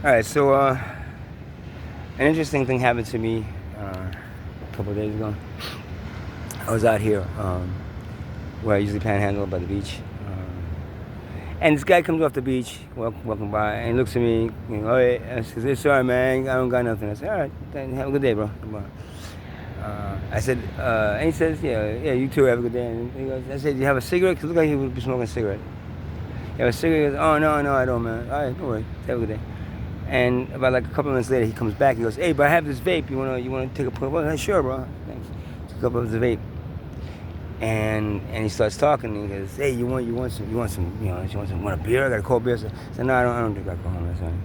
All right, so an interesting thing happened to me a couple of days ago. I was out here where I usually panhandle by the beach, and this guy comes off the beach, walking by, and he looks at me. Oh, yeah. I says, "Hey, sorry, man, I don't got nothing." I said, "All right, then have a good day, bro." I said, and he says, "Yeah, you too. Have a good day." And he goes, I said, "You have a cigarette?" Cause it looked like he would be smoking a cigarette. You have a cigarette? He goes, "Oh no, I don't, man. All right, no worries. Have a good day." And about like a couple of minutes later, he comes back. He goes, "Hey, but I have this vape. You wanna take a puff?" Well, sure, bro. Thanks. Took a couple of the vape, and he starts talking. And he goes, "Hey, you want a beer? I got a cold beer." So I said, "No, I don't drink alcohol. That's fine."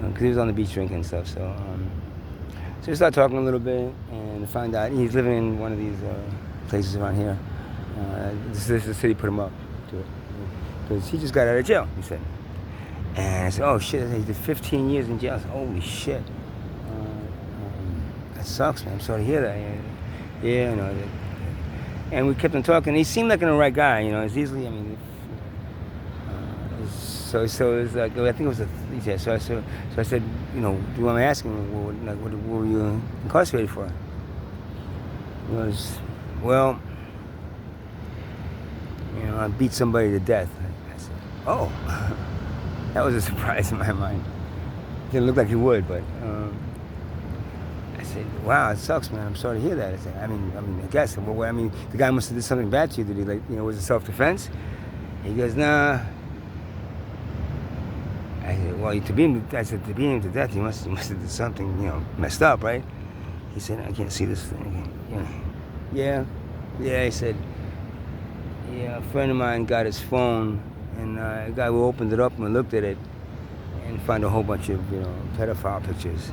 Because he was on the beach drinking and stuff. So we started talking a little bit, and find out he's living in one of these places around here. This is the city put him up to it because he just got out of jail. He said. And I said, "Oh shit!" He did 15 years in jail. I said, "Holy shit, that sucks, man. I'm sorry to hear that." Yeah, And we kept on talking. He seemed like an alright guy, It's easily, I mean, so it was like, I think it was yeah. So I said, "Do you want me asking? What were you incarcerated for?" He goes, "Well, I beat somebody to death." I said, "Oh." That was a surprise in my mind. Didn't look like he would, but I said, "Wow, it sucks, man. I'm sorry to hear that." I said, I guess. Well, the guy must have did something bad to you. Did he, was it self-defense? He goes, "Nah." I said, "Well, to beat him to death, you must have did something, messed up, right?" He said, "I can't see this thing." Yeah. He said, "Yeah, a friend of mine got his phone, and a guy who opened it up and looked at it and found a whole bunch of pedophile pictures,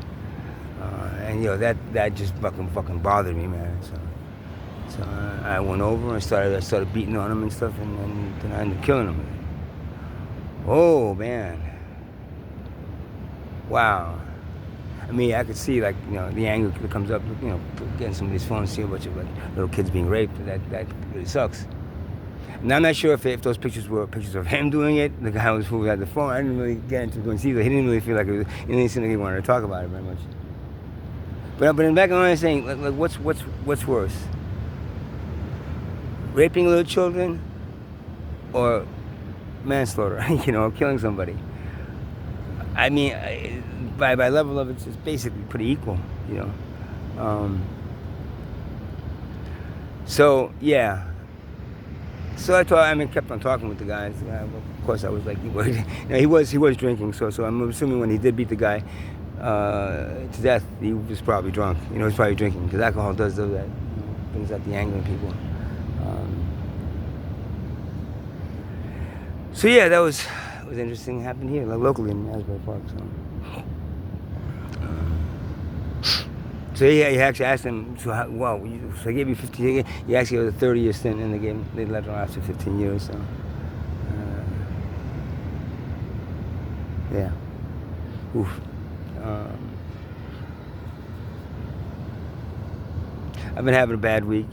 and that just fucking bothered me, man. So I went over and I started beating on him and stuff, and then I ended up killing him. Oh man, wow. I could see the anger that comes up, getting some of these phones, see a bunch of little kids being raped. That really sucks. Now I'm not sure if those pictures were pictures of him doing it, the guy who had the phone. I didn't really get into it either. He didn't really feel like he didn't seem like he wanted to talk about it very much. But in the back of my mind, I'm saying, what's worse? Raping little children, or manslaughter? Killing somebody. By level of it's basically pretty equal. So yeah. So kept on talking with the guys. Of course, I was like, he was drinking. So I'm assuming when he did beat the guy to death, he was probably drunk. He was probably drinking because alcohol does that. Brings out the anger in people. So yeah, that was interesting. It happened here, locally in Asbury Park. So he actually asked him, so I gave you 15 years. He actually had a 30-year stint, and they let him after 15 years. So, yeah. Oof. I've been having a bad week,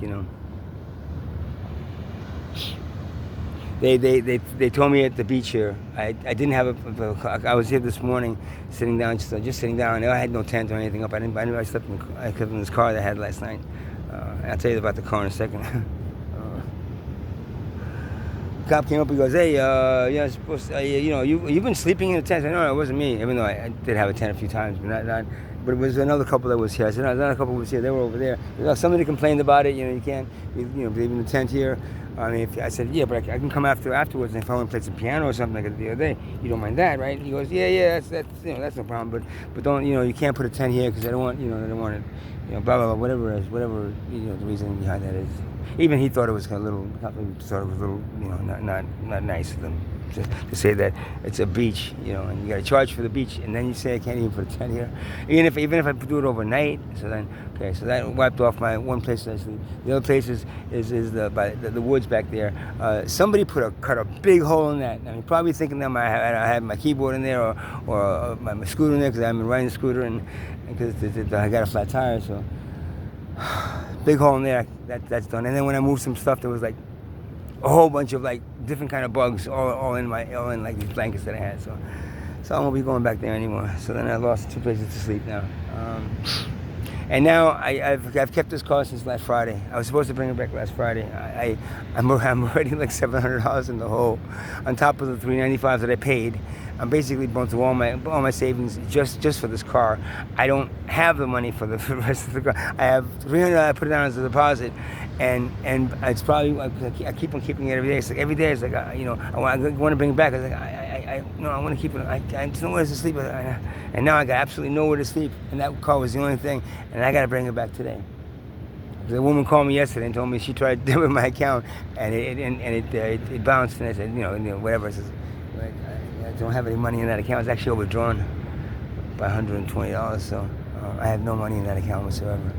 They told me at the beach here. I didn't have I was here this morning, sitting down, just sitting down. I had no tent or anything up. I slept in this car that I had last night. I'll tell you about the car in a second. The cop came up. He goes, "Hey, you're supposed to, you've been sleeping in a tent." I said, "No, it wasn't me." Even though I did have a tent a few times, but not. But it was another couple that was here. I said, "No, another couple was here. They were over there." Somebody complained about it. You can't, leave in the tent here. I said, "Yeah, but I can come afterwards, and if I want to play some piano or something like I did the other day, you don't mind that, right?" He goes, "Yeah, that's no problem. But don't, you can't put a tent here because I don't want, they don't want it, blah blah blah, whatever it is, whatever the reason behind that is." Even he thought it was a little, not nice of them to say that it's a beach, and you got to charge for the beach, and then you say I can't even put a tent here, even if I do it overnight. So that wiped off my one place I sleep. The other place is by the woods back there. Somebody cut a big hole in that. Probably thinking that I had my keyboard in there or my scooter in there because I've been riding the scooter and because I got a flat tire. So big hole in there. That's done. And then when I moved some stuff, there was like a whole bunch of different kind of bugs all in these blankets that I had. So I won't be going back there anymore. So then I lost 2 places to sleep now. And now I've kept this car since last Friday. I was supposed to bring it back last Friday. I'm already like $700 in the hole, on top of the $395 that I paid. I'm basically going through all my savings just for this car. I don't have the money for the rest of the car. I have $300 I put it down as a deposit, and it's probably, I keep on keeping it every day. It's like every day it's like I want to bring it back. It's like I want to keep it. I just don't know where to sleep. And now I got absolutely nowhere to sleep, and that car was the only thing, and I got to bring it back today. The woman called me yesterday and told me she tried to debit my account, and it bounced, and I said, whatever. I said, I don't have any money in that account. It's actually overdrawn by $120, so I have no money in that account whatsoever.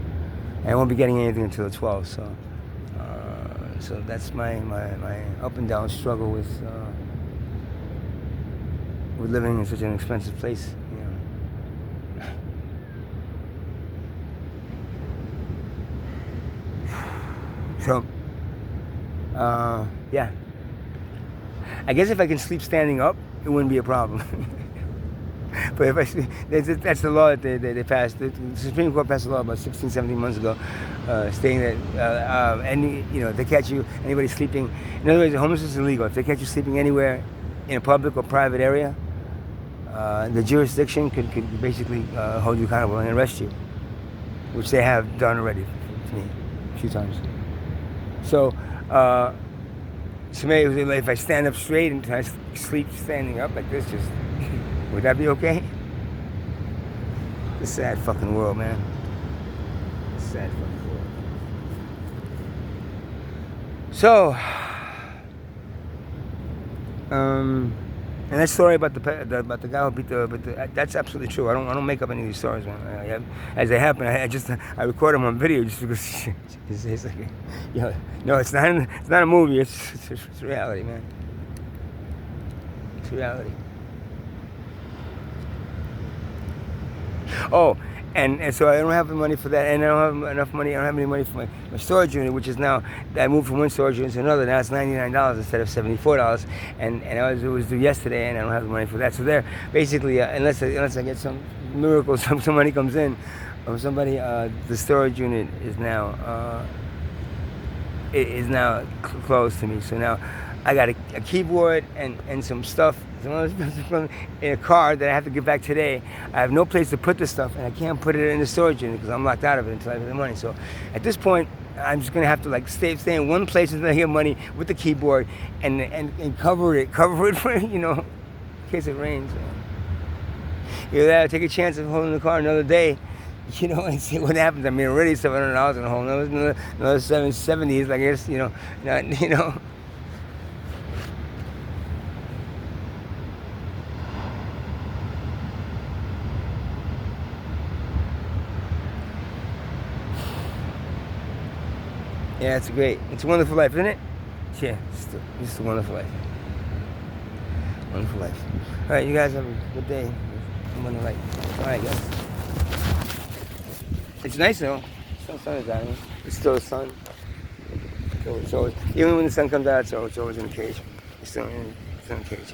And I won't be getting anything until the 12th, so that's my up and down struggle with living in such an expensive place. So, yeah. I guess if I can sleep standing up, it wouldn't be a problem. But that's the law that they passed. The Supreme Court passed a law about 16, 17 months ago, stating that if they catch you, anybody sleeping, in other words, homelessness is illegal. If they catch you sleeping anywhere in a public or private area, the jurisdiction could basically hold you accountable and arrest you, which they have done already to me a few times. So maybe if I stand up straight and I sleep standing up like this, would that be okay? It's a sad fucking world, man. It's a sad fucking world. So, and that story about the guy who beat that's absolutely true. I don't make up any of these stories, man. As they happen, I record them on video just because it's like, no, it's not a movie. It's reality, man. It's reality. Oh, and so I don't have the money for that, and I don't have enough money. I don't have any money for my storage unit, which is now, I moved from one storage unit to another. Now it's $99 instead of $74, and it was due yesterday, and I don't have the money for that. So there, basically, unless I get some miracle, some money comes in from somebody, the storage unit is now closed to me. So now I got a keyboard and some stuff, in a car that I have to get back today. I have no place to put this stuff, and I can't put it in the storage unit because I'm locked out of it until I have the money. So at this point, I'm just gonna have to stay in one place until I get money with the keyboard and cover it for in case it rains. Either that, or take a chance of holding the car another day, and see what happens. I mean, already $700 in a hole, another $770 is, I guess, not. Yeah, it's a wonderful life, isn't it? Yeah, it's a wonderful life. Wonderful life. All right, you guys have a good day. I'm gonna all right, guys. It's nice though. The sun is out here. It's still the sun. So even when the sun comes out, it's always in the cage. It's still in the cage.